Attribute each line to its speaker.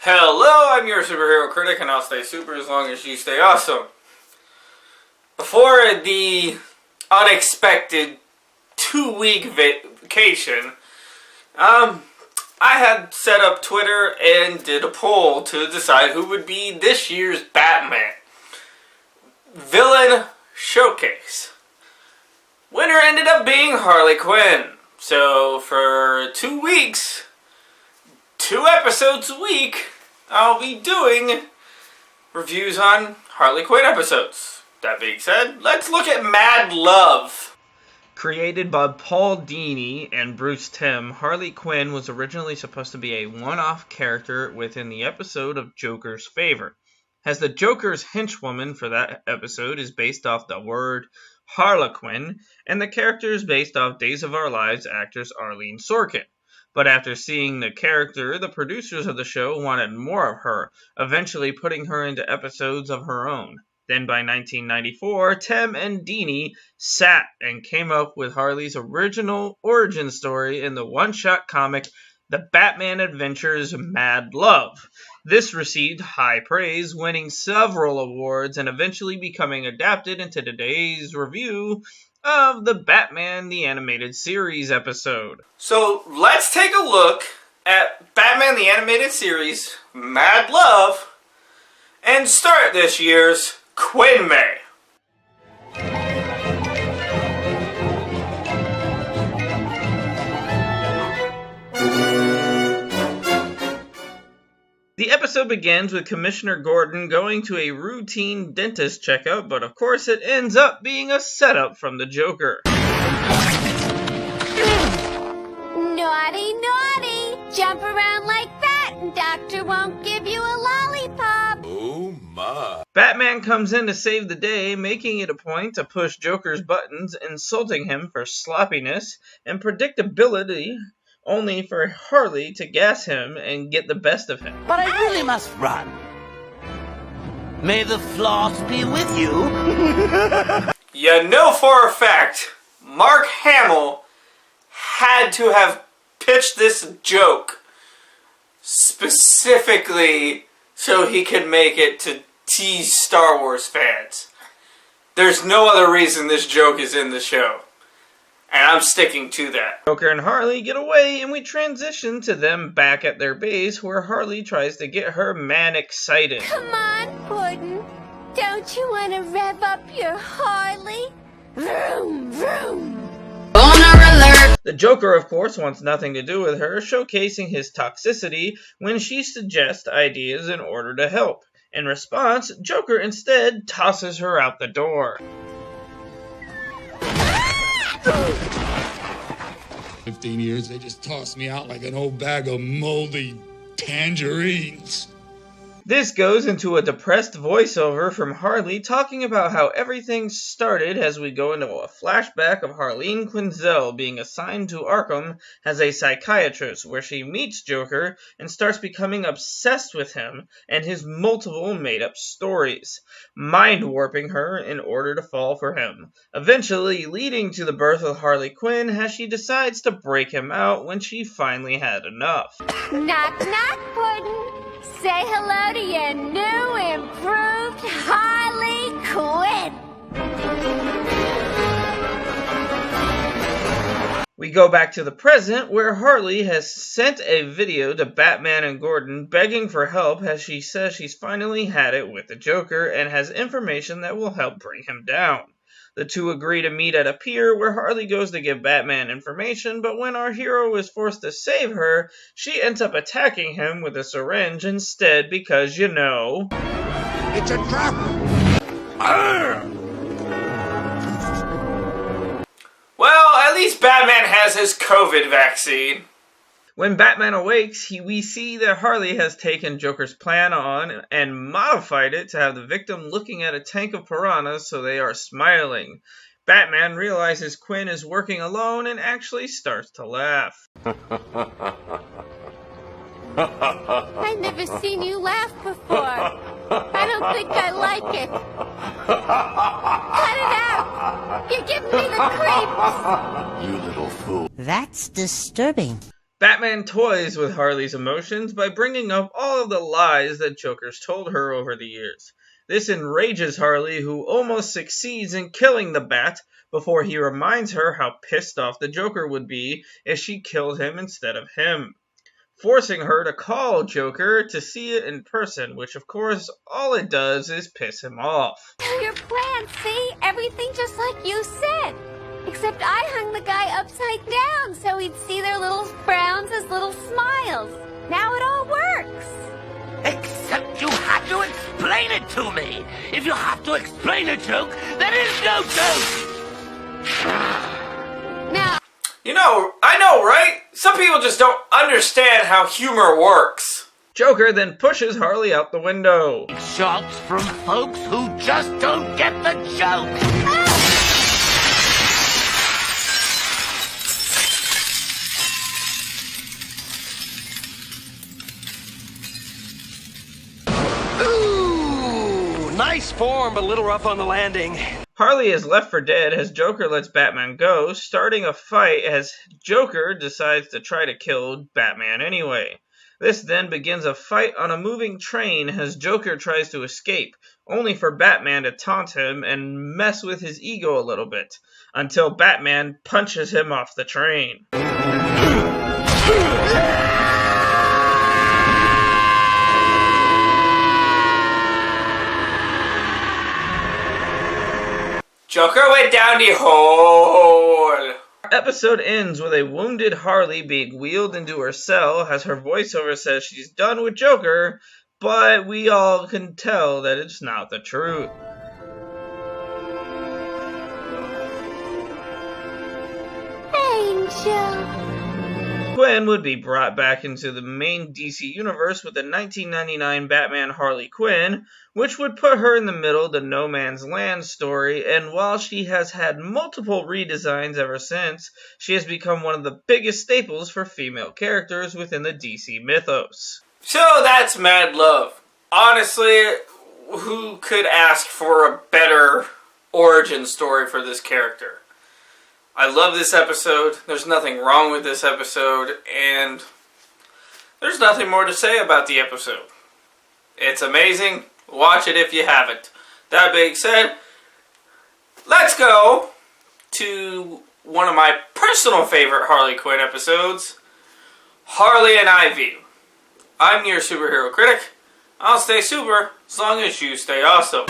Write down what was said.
Speaker 1: Hello, I'm your superhero critic, and I'll stay super as long as you stay awesome. Before the unexpected 2-week vacation, I had set up Twitter and did a poll to decide who would be this year's Batman Villain Showcase. Winner ended up being Harley Quinn. So for 2 weeks, 2 episodes a week, I'll be doing reviews on Harley Quinn episodes. That being said, let's look at Mad Love. Created by Paul Dini and Bruce Timm, Harley Quinn was originally supposed to be a one-off character within the episode of Joker's Favor, as the Joker's henchwoman for that episode is based off the word Harlequin, and the character is based off Days of Our Lives actress Arlene Sorkin. But after seeing the character, the producers of the show wanted more of her, eventually putting her into episodes of her own. Then by 1994, Timm and Dini sat and came up with Harley's original origin story in the one-shot comic The Batman Adventures Mad Love. This received high praise, winning several awards and eventually becoming adapted into today's review of the Batman the Animated Series episode. So let's take a look at Batman the Animated Series Mad Love and start this year's QuinnMay. The episode begins with Commissioner Gordon going to a routine dentist checkup, but of course it ends up being a setup from the Joker.
Speaker 2: Naughty, naughty! Jump around like that and Doctor won't give you a lollipop!
Speaker 3: Oh my!
Speaker 1: Batman comes in to save the day, making it a point to push Joker's buttons, insulting him for sloppiness and predictability, only for Harley to gas him and get the best of him.
Speaker 4: But I really must run. May the floss be with you.
Speaker 1: You know for a fact, Mark Hamill had to have pitched this joke specifically so he could make it to tease Star Wars fans. There's no other reason this joke is in the show. And I'm sticking to that. Joker and Harley get away, and we transition to them back at their base, where Harley tries to get her man excited.
Speaker 2: Come on, Gordon. Don't you want to rev up your Harley? Vroom, vroom. Boner alert!
Speaker 1: The Joker, of course, wants nothing to do with her, showcasing his toxicity when she suggests ideas in order to help. In response, Joker instead tosses her out the door.
Speaker 3: 15 years, they just tossed me out like an old bag of moldy tangerines.
Speaker 1: This goes into a depressed voiceover from Harley talking about how everything started as we go into a flashback of Harley Quinns being assigned to Arkham as a psychiatrist, where she meets Joker and starts becoming obsessed with him and his multiple made-up stories, mind-warping her in order to fall for him, eventually leading to the birth of Harley Quinn as she decides to break him out when she finally had enough.
Speaker 2: Knock, knock, Gordon. Say hello to your new, improved Harley Quinn.
Speaker 1: We go back to the present, where Harley has sent a video to Batman and Gordon begging for help, as she says she's finally had it with the Joker and has information that will help bring him down. The two agree to meet at a pier, where Harley goes to give Batman information, but when our hero is forced to save her, she ends up attacking him with a syringe instead because, you know...
Speaker 3: It's a trap!
Speaker 1: Well, at least Batman has his COVID vaccine. When Batman awakes, we see that Harley has taken Joker's plan on and modified it to have the victim looking at a tank of piranhas so they are smiling. Batman realizes Quinn is working alone and actually starts to laugh.
Speaker 2: I've never seen you laugh before. I don't think I like it. Cut it out! You're giving me the creeps!
Speaker 3: You little fool.
Speaker 4: That's disturbing.
Speaker 1: Batman toys with Harley's emotions by bringing up all of the lies that Joker's told her over the years. This enrages Harley, who almost succeeds in killing the Bat before he reminds her how pissed off the Joker would be if she killed him instead of him, forcing her to call Joker to see it in person, which of course all it does is piss him off.
Speaker 2: Your plan, see? Everything just like you said. Except I hung the guy upside down so he'd see their little frowns as little smiles. Now it all works.
Speaker 4: Except you had to explain it to me. If you have to explain a joke, there is no joke.
Speaker 2: Now,
Speaker 1: You know, I know, right? Some people just don't understand how humor works. Joker then pushes Harley out the window.
Speaker 4: Shots from folks who just don't get the joke.
Speaker 5: Ooh, nice form, but a little rough on the landing.
Speaker 1: Harley is left for dead as Joker lets Batman go, starting a fight as Joker decides to try to kill Batman anyway. This then begins a fight on a moving train as Joker tries to escape, only for Batman to taunt him and mess with his ego a little bit, until Batman punches him off the train. Joker went down the hole. Episode ends with a wounded Harley being wheeled into her cell as her voiceover says she's done with Joker, but we all can tell that it's not the truth.
Speaker 2: Angel.
Speaker 1: Quinn would be brought back into the main DC universe with the 1999 Batman Harley Quinn, which would put her in the middle of the No Man's Land story, and while she has had multiple redesigns ever since, she has become one of the biggest staples for female characters within the DC mythos. So that's Mad Love. Honestly, who could ask for a better origin story for this character? I love this episode. There's nothing wrong with this episode, and there's nothing more to say about the episode. It's amazing. Watch it if you haven't. That being said, let's go to one of my personal favorite Harley Quinn episodes, Harley and Ivy. I'm your superhero critic. I'll stay super as long as you stay awesome.